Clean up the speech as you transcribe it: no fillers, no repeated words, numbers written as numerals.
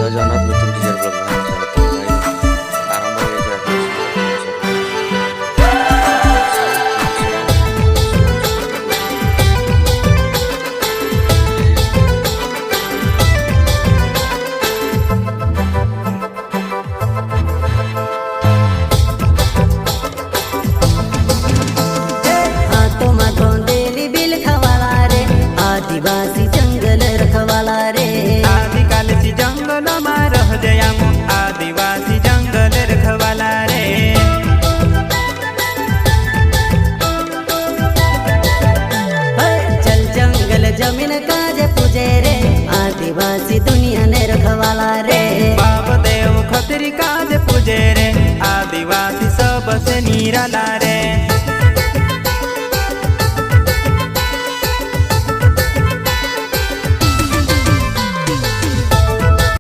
जगन्नाथ मिथुन teacher blog में आपका स्वागत है भाई। आरंभ हो गया आदिवासी जंगल रखवाला रे। आदिकाल सी जंगल में रह जया आदिवासी जंगल रखवाला रे। चल जंगल जमीन काज पूजे रे आदिवासी दुनिया ने रखवाला रे। बाप देव खतरी काज पूजे रे आदिवासी सबसे निराला रे।